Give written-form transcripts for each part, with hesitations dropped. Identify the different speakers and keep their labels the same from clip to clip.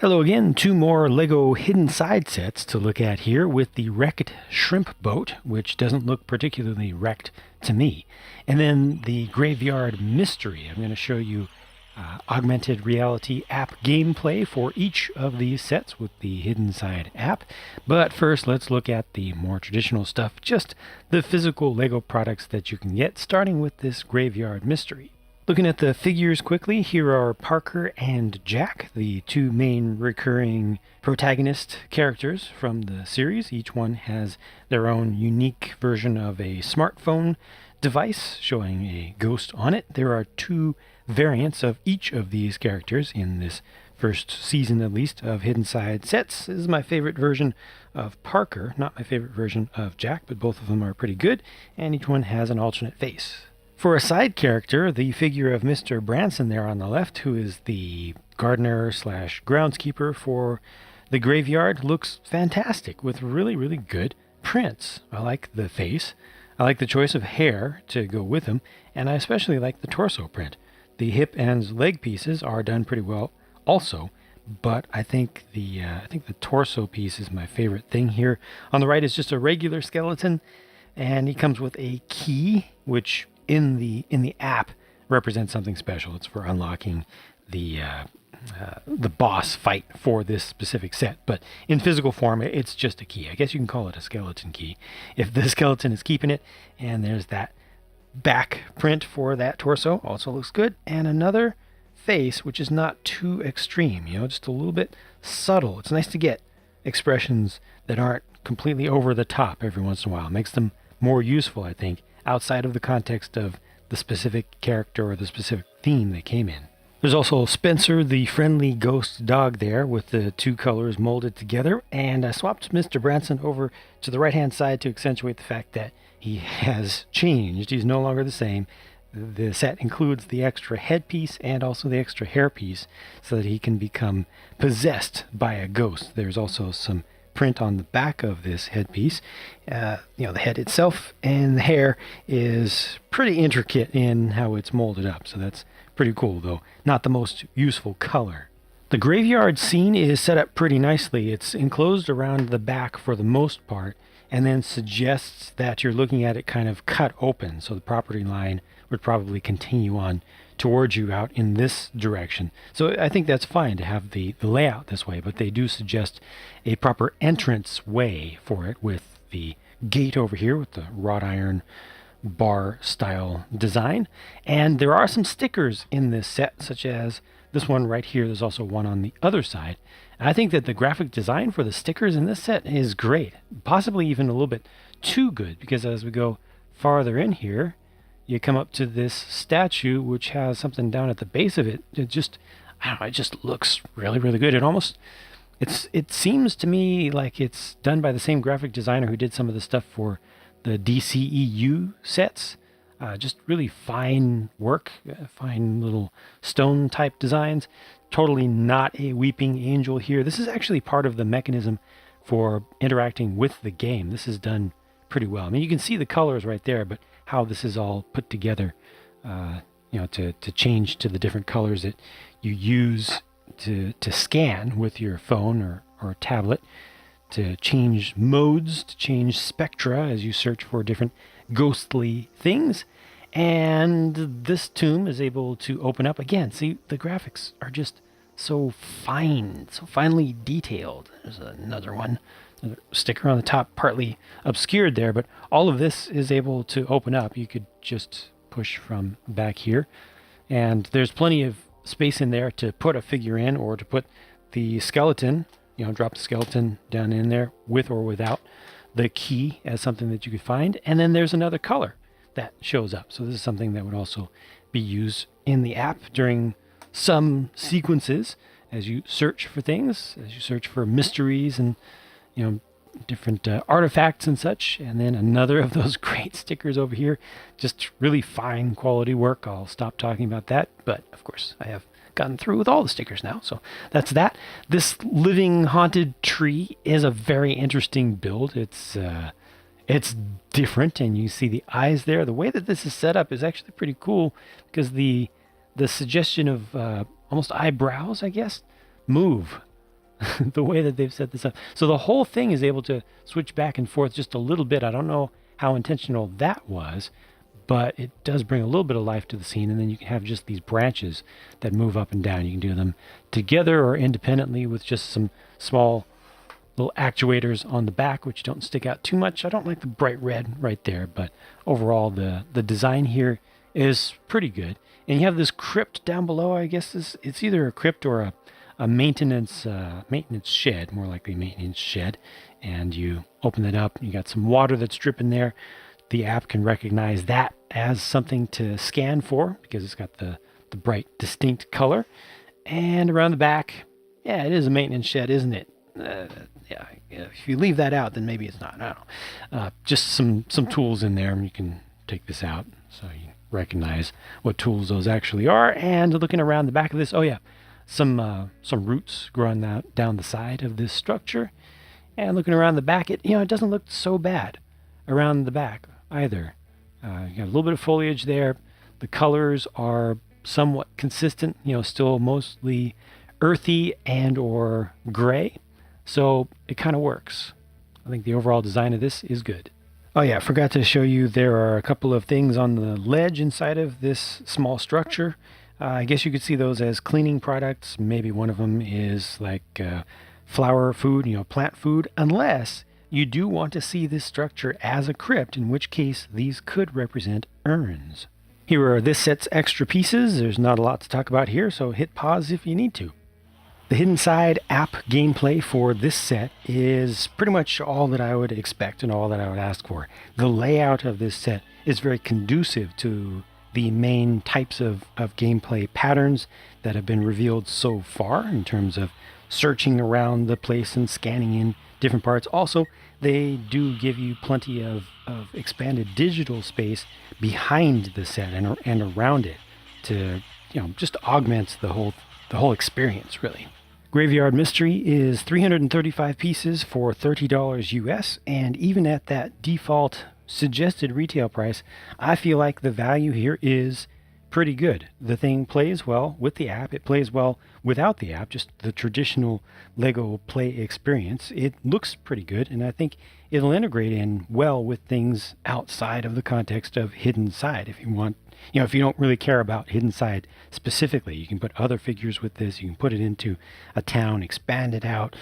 Speaker 1: Hello again, two more LEGO hidden side sets to look at here with the wrecked shrimp boat, which doesn't look particularly wrecked to me. And then the graveyard mystery. I'm going to show you augmented reality app gameplay for each of these sets with the hidden side app. But first, let's look at the more traditional stuff, just the physical LEGO products that you can get, starting with this graveyard mystery. Looking at the figures quickly, here are Parker and Jack, the two main recurring protagonist characters from the series. Each one has their own unique version of a smartphone device showing a ghost on it. There are two variants of each of these characters in this first season, at least, of Hidden Side sets. This is my favorite version of Parker, not my favorite version of Jack, but both of them are pretty good, and each one has an alternate face. For a side character, the figure of Mr. Branson there on the left, who is the gardener slash groundskeeper for the graveyard, looks fantastic with really, really good prints. I like the face. I like the choice of hair to go with him, and I especially like the torso print. The hip and leg pieces are done pretty well also, but I think the torso piece is my favorite thing here. On the right is just a regular skeleton, and he comes with a key, which in the app represents something special. It's for unlocking the boss fight for this specific set. But in physical form, it's just a key. I guess you can call it a skeleton key if the skeleton is keeping it. And there's that back print for that torso. Also looks good. And another face, which is not too extreme, just a little bit subtle. It's nice to get expressions that aren't completely over the top every once in a while. It makes them more useful, I think, outside of the context of the specific character or the specific theme they came in. There's also Spencer, the friendly ghost dog there with the two colors molded together, and I swapped Mr. Branson over to the right-hand side to accentuate the fact that he has changed. He's no longer the same. The set includes the extra headpiece and also the extra hairpiece so that he can become possessed by a ghost. There's also some print on the back of this headpiece. The head itself and the hair is pretty intricate in how it's molded up, so that's pretty cool, though not the most useful color. The graveyard scene is set up pretty nicely. It's enclosed around the back for the most part, and then suggests that you're looking at it kind of cut open, so the property line would probably continue on towards you out in this direction. So I think that's fine to have the layout this way, but they do suggest a proper entrance way for it with the gate over here with the wrought iron bar style design. And there are some stickers in this set, such as this one right here. There's also one on the other side. And I think that the graphic design for the stickers in this set is great, possibly even a little bit too good, because as we go farther in here, you come up to this statue, which has something down at the base of it. It just looks really, really good. It seems to me like it's done by the same graphic designer who did some of the stuff for the DCEU sets. Just really fine work, fine little stone type designs. Totally not a weeping angel here. This is actually part of the mechanism for interacting with the game. This is done pretty well. I mean, you can see the colors right there, but how this is all put together, to change to the different colors that you use to scan with your phone or tablet, to change modes, to change spectra as you search for different ghostly things. And this tomb is able to open up again. See, the graphics are just so fine, so finely detailed. There's another one. Another sticker on the top, partly obscured there, but all of this is able to open up. You could just push from back here, and there's plenty of space in there to put a figure in, or to put the skeleton, drop the skeleton down in there with or without the key as something that you could find. And then there's another color that shows up. So this is something that would also be used in the app during some sequences as you search for things, as you search for mysteries and different artifacts and such. And then another of those great stickers over here, just really fine quality work. I'll stop talking about that, but of course I have gotten through with all the stickers now, so that's that. This living haunted tree is a very interesting build. It's different, and you see the eyes there. The way that this is set up is actually pretty cool, because the suggestion of almost eyebrows, I guess, move the way that they've set this up. So the whole thing is able to switch back and forth just a little bit. I don't know how intentional that was, but it does bring a little bit of life to the scene. And then you can have just these branches that move up and down. You can do them together or independently with just some small little actuators on the back, which don't stick out too much. I don't like the bright red right there, but overall the design here is pretty good. And you have this crypt down below. I guess it's either a crypt or a maintenance shed, more likely maintenance shed. And you open it up, you got some water that's dripping there. The app can recognize that as something to scan for because it's got the bright, distinct color. And around the back, yeah, it is a maintenance shed, isn't it? Yeah, if you leave that out, then maybe it's not. I don't know. Just some tools in there. You can take this out so you recognize what tools those actually are. And looking around the back of this, oh yeah, some roots growing down the side of this structure. And looking around the back, it doesn't look so bad around the back either. You got a little bit of foliage there. The colors are somewhat consistent, still mostly earthy and or gray. So it kind of works. I think the overall design of this is good. Oh yeah, forgot to show you there are a couple of things on the ledge inside of this small structure. I guess you could see those as cleaning products. Maybe one of them is like flower food, plant food, unless you do want to see this structure as a crypt, in which case these could represent urns. Here are this set's extra pieces. There's not a lot to talk about here, so hit pause if you need to. The Hidden Side app gameplay for this set is pretty much all that I would expect and all that I would ask for. The layout of this set is very conducive to the main types of gameplay patterns that have been revealed so far in terms of searching around the place and scanning in different parts. Also, they do give you plenty of expanded digital space behind the set and around it to just augments the whole experience, really. Graveyard Mystery is 335 pieces for $30 US, and even at that default suggested retail price, I feel like the value here is pretty good. The thing plays well with the app. It plays well without the app, just the traditional Lego play experience. It looks pretty good, and I think it'll integrate in well with things outside of the context of Hidden Side. If you want, if you don't really care about Hidden Side specifically, you can put other figures with this. You can put it into a town, expand it out,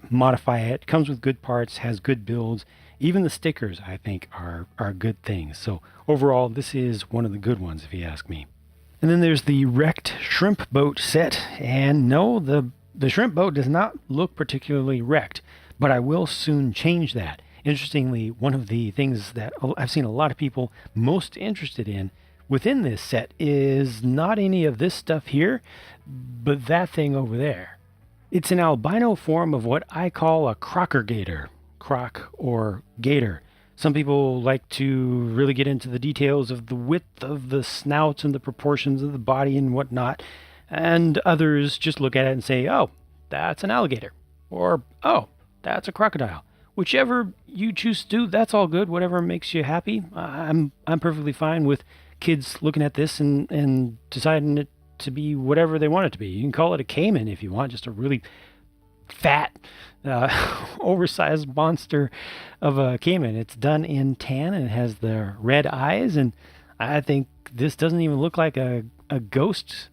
Speaker 1: modify it. Comes with good parts, has good builds. Even the stickers, I think, are good things. So overall, this is one of the good ones, if you ask me. And then there's the wrecked shrimp boat set. And no, the shrimp boat does not look particularly wrecked, but I will soon change that. Interestingly, one of the things that I've seen a lot of people most interested in within this set is not any of this stuff here, but that thing over there. It's an albino form of what I call a crocker gator. Croc or gator. Some people like to really get into the details of the width of the snouts and the proportions of the body and whatnot, and others just look at it and say, oh, that's an alligator, or oh, that's a crocodile. Whichever you choose to do, that's all good. Whatever makes you happy. I'm perfectly fine with kids looking at this and deciding it to be whatever they want it to be. You can call it a caiman if you want, just a really fat, oversized monster of a caiman. It's done in tan and it has the red eyes, and I think this doesn't even look like a ghost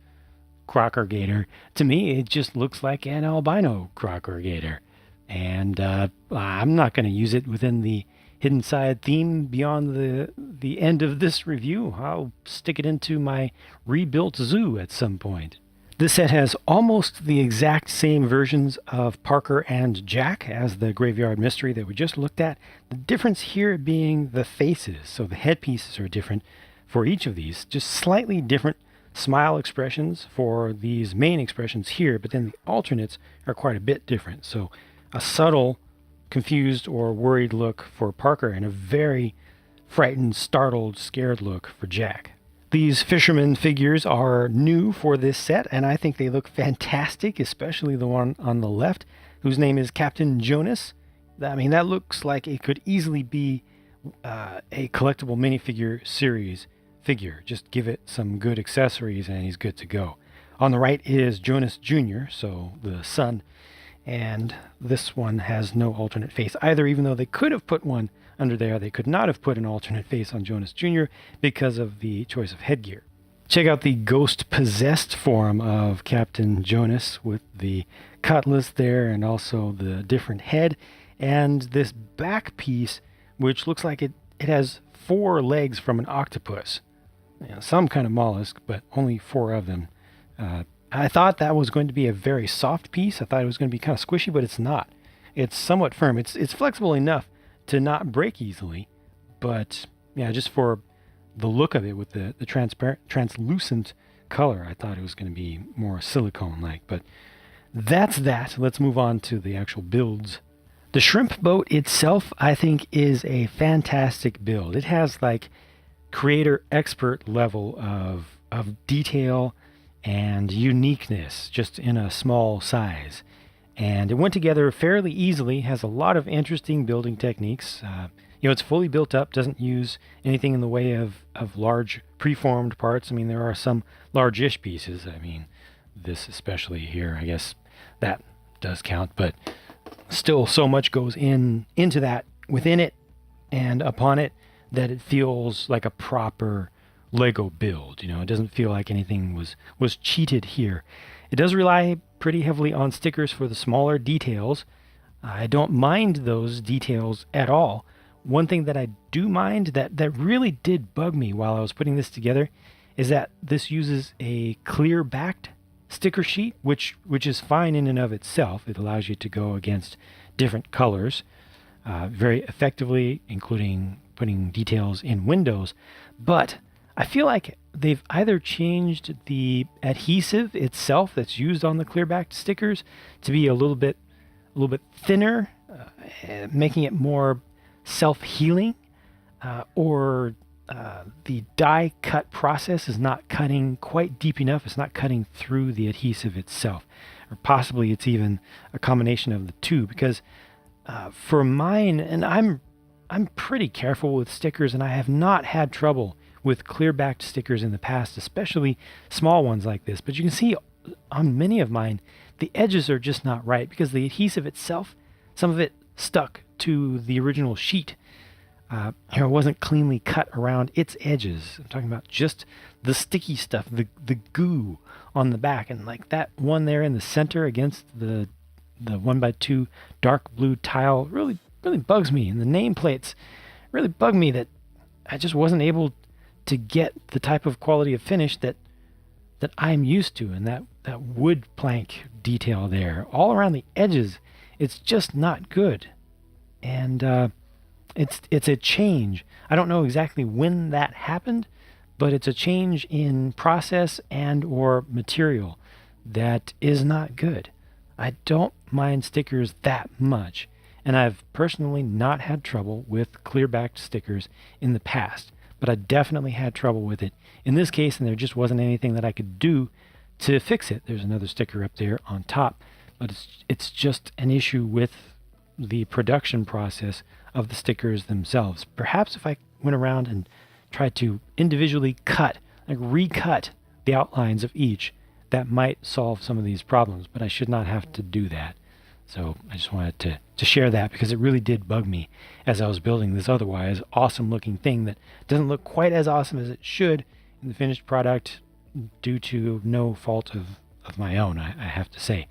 Speaker 1: crocker gator. To me, it just looks like an albino crocker gator. And I'm not going to use it within the Hidden Side theme beyond the end of this review. I'll stick it into my rebuilt zoo at some point. This set has almost the exact same versions of Parker and Jack as the Graveyard Mystery that we just looked at. The difference here being the faces. So the headpieces are different for each of these, just slightly different smile expressions for these main expressions here, but then the alternates are quite a bit different. So a subtle, confused or worried look for Parker and a very frightened, startled, scared look for Jack. These fisherman figures are new for this set, and I think they look fantastic, especially the one on the left, whose name is Captain Jonas. I mean, that looks like it could easily be a collectible minifigure series figure. Just give it some good accessories and he's good to go. On the right is Jonas Jr., so the son, and this one has no alternate face either, even though they could have put one under there. They could not have put an alternate face on Jonas Jr. because of the choice of headgear. Check out the ghost-possessed form of Captain Jonas with the cutlass there and also the different head, and this back piece, which looks like it has 4 legs from an octopus. Some kind of mollusk, but only 4 of them. I thought that was going to be a very soft piece. I thought it was going to be kind of squishy, but it's not. It's somewhat firm. It's flexible enough to not break easily, but yeah, just for the look of it with the translucent color, I thought it was going to be more silicone-like. But that's that. Let's move on to the actual builds. The shrimp boat itself, I think, is a fantastic build. It has like creator expert level of detail and uniqueness just in a small size. And it went together fairly easily, has a lot of interesting building techniques. It's fully built up, doesn't use anything in the way of large preformed parts. I mean, there are some large-ish pieces. I mean, this especially here, I guess that does count, but still so much goes into that, within it and upon it, that it feels like a proper Lego build. It doesn't feel like anything was cheated here. It does rely pretty heavily on stickers for the smaller details. I don't mind those details at all. One thing that I do mind that really did bug me while I was putting this together is that this uses a clear backed sticker sheet, which is fine in and of itself. It allows you to go against different colors very effectively, including putting details in windows. But I feel like they've either changed the adhesive itself that's used on the clear backed stickers to be a little bit thinner, making it more self-healing, or the die cut process is not cutting quite deep enough. It's not cutting through the adhesive itself, or possibly it's even a combination of the two. Because for mine, and I'm pretty careful with stickers, and I have not had trouble with clear backed stickers in the past, especially small ones like this. But you can see on many of mine, the edges are just not right because the adhesive itself, some of it stuck to the original sheet. It wasn't cleanly cut around its edges. I'm talking about just the sticky stuff, the goo on the back, and like that one there in the center against the 1x2 dark blue tile really bugs me. And the nameplates really bug me that I just wasn't able to get the type of quality of finish that I'm used to, and that wood plank detail there all around the edges, it's just not good. And it's a change. I don't know exactly when that happened, but it's a change in process and or material that is not good. I don't mind stickers that much, and I've personally not had trouble with clear backed stickers in the past, but I definitely had trouble with it in this case, and there just wasn't anything that I could do to fix it. There's another sticker up there on top, but it's just an issue with the production process of the stickers themselves. Perhaps if I went around and tried to individually recut the outlines of each, that might solve some of these problems, but I should not have to do that. So I just wanted to share that because it really did bug me as I was building this otherwise awesome looking thing that doesn't look quite as awesome as it should in the finished product due to no fault of my own, I have to say.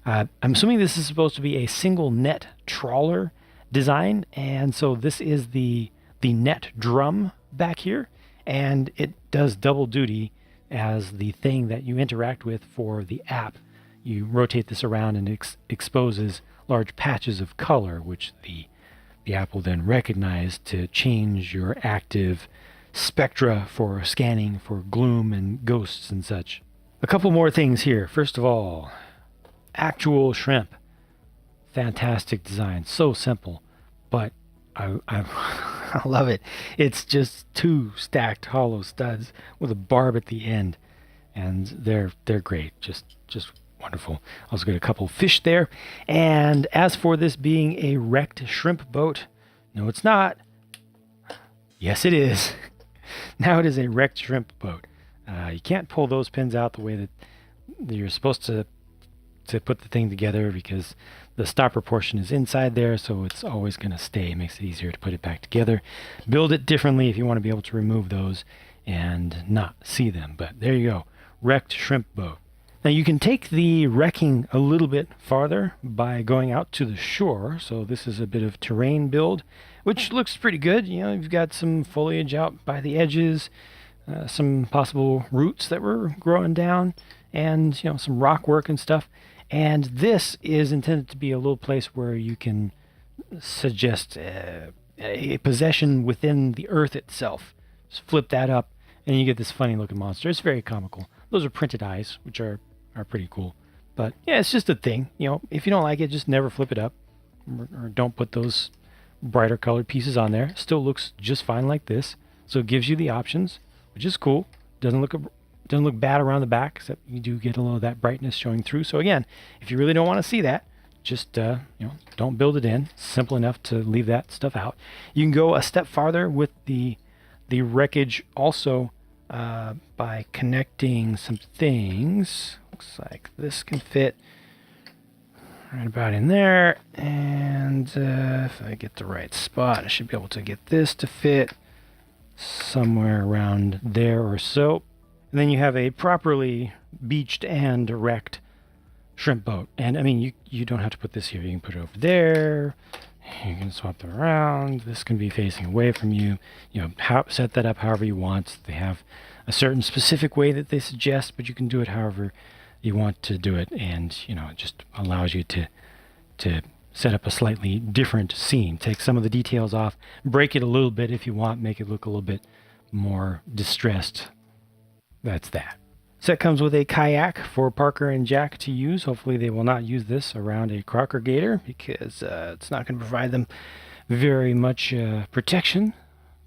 Speaker 1: I'm assuming this is supposed to be a single net trawler design, and so this is the net drum back here, and it does double duty as the thing that you interact with for the app. You rotate this around and it exposes large patches of color, which the app will then recognize to change your active spectra for scanning for gloom and ghosts and such. A couple more things here. First of all, actual shrimp. Fantastic design. So simple, but I I love it. It's just 2 stacked hollow studs with a barb at the end, and they're great. Just wonderful. Also got a couple fish there. And as for this being a wrecked shrimp boat, no, it's not. Yes, it is. Now it is a wrecked shrimp boat. You can't pull those pins out the way that you're supposed to to put the thing together because the stopper portion is inside there, so it's always going to stay. It makes it easier to put it back together. Build it differently if you want to be able to remove those and not see them. But there you go, wrecked shrimp boat. Now you can take the wrecking a little bit farther by going out to the shore. So this is a bit of terrain build, which looks pretty good. You know, you've got some foliage out by the edges, some possible roots that were growing down, and you know, some rock work and stuff. And this is intended to be a little place where you can suggest a possession within the earth itself. Just flip that up, and you get this funny looking monster. It's very comical. Those are printed eyes, which are pretty cool. But yeah, it's just a thing. You know, if you don't like it, just never flip it up, or don't put those brighter colored pieces on there. Still looks just fine like this. So it gives you the options, which is cool. Doesn't look bad around the back, except you do get a little of that brightness showing through. So again, if you really don't want to see that, just you know, don't build it in. Simple enough to leave that stuff out. You can go a step farther with the wreckage also by connecting some things. Looks like this can fit right about in there, and if I get the right spot, I should be able to get this to fit somewhere around there or so. And then you have a properly beached and wrecked shrimp boat. And I mean, you don't have to put this here. You can put it over there. You can swap them around. This can be facing away from you. You know, set that up however you want. They have a certain specific way that they suggest, but you can do it however you want to do it. And you know, it just allows you to set up a slightly different scene. Take some of the details off, break it a little bit if you want, make it look a little bit more distressed. That's that. Set comes with a kayak for Parker and Jack to use. Hopefully they will not use this around a crocker gator because it's not going to provide them very much protection.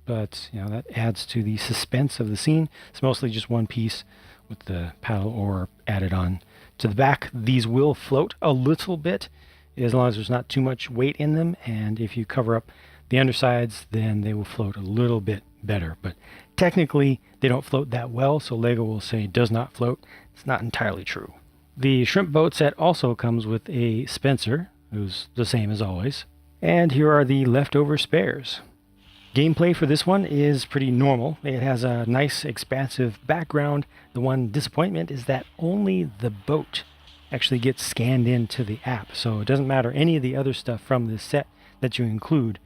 Speaker 1: But you know, that adds to the suspense of the scene. It's mostly just one piece with the paddle oar added on to the back. These will float a little bit as long as there's not too much weight in them. And if you cover up the undersides, then they will float a little bit better. But technically, they don't float that well, so LEGO will say does not float. It's not entirely true. The shrimp boat set also comes with a Spencer, who's the same as always. And here are the leftover spares. Gameplay for this one is pretty normal. It has a nice expansive background. The one disappointment is that only the boat actually gets scanned into the app. So it doesn't matter any of the other stuff from this set that you include,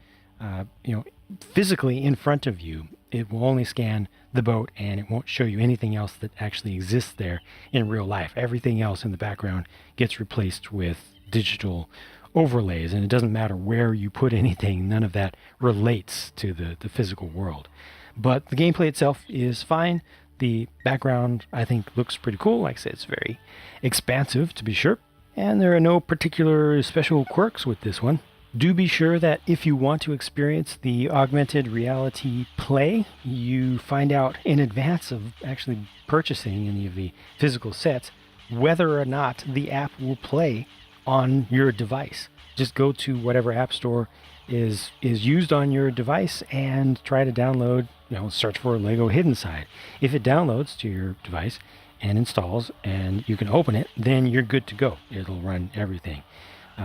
Speaker 1: you know, physically in front of you. It will only scan the boat, and it won't show you anything else that actually exists there in real life. Everything else in the background gets replaced with digital overlays, and it doesn't matter where you put anything. None of that relates to the physical world. But the gameplay itself is fine. The background, I think, looks pretty cool. Like I said, it's very expansive, to be sure. And there are no particular special quirks with this one. Do be sure that if you want to experience the augmented reality play, you find out in advance of actually purchasing any of the physical sets whether or not the app will play on your device. Just go to whatever app store is used on your device and try to download, you know, search for LEGO Hidden Side. If it downloads to your device and installs and you can open it, then you're good to go. It'll run everything.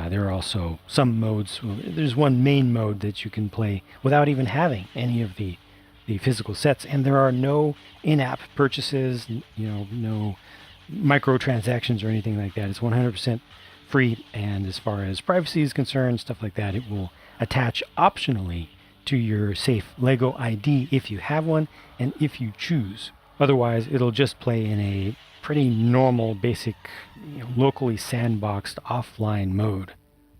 Speaker 1: There are also some modes. There's one main mode that you can play without even having any of the physical sets, and there are no in-app purchases, you know, no microtransactions or anything like that. It's 100% free, and as far as privacy is concerned, stuff like that, it will attach optionally to your safe LEGO ID if you have one and if you choose. Otherwise, it'll just play in a pretty normal, basic, you know, locally sandboxed offline mode.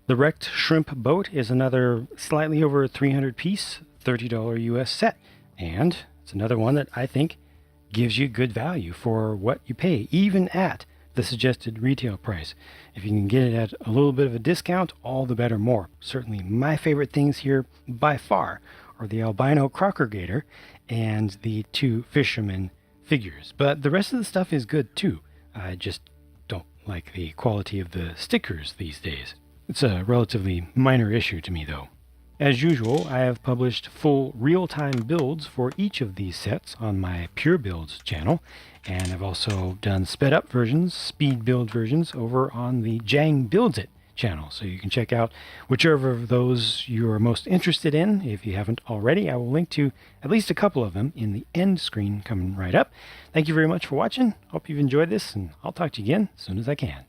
Speaker 1: The wrecked shrimp boat is another slightly over 300 piece, $30 US set, and it's another one that I think gives you good value for what you pay, even at the suggested retail price. If you can get it at a little bit of a discount, all the better more. Certainly my favorite things here by far are the albino crocker gator and the two fishermen figures. But the rest of the stuff is good too. I just don't like the quality of the stickers these days. It's a relatively minor issue to me though. As usual, I have published full real-time builds for each of these sets on my Pure Builds channel, and I've also done sped-up versions, speed build versions, over on the JANG Builds It channel. So you can check out whichever of those you are most interested in. If you haven't already, I will link to at least a couple of them in the end screen coming right up. Thank you very much for watching. Hope you've enjoyed this, and I'll talk to you again as soon as I can.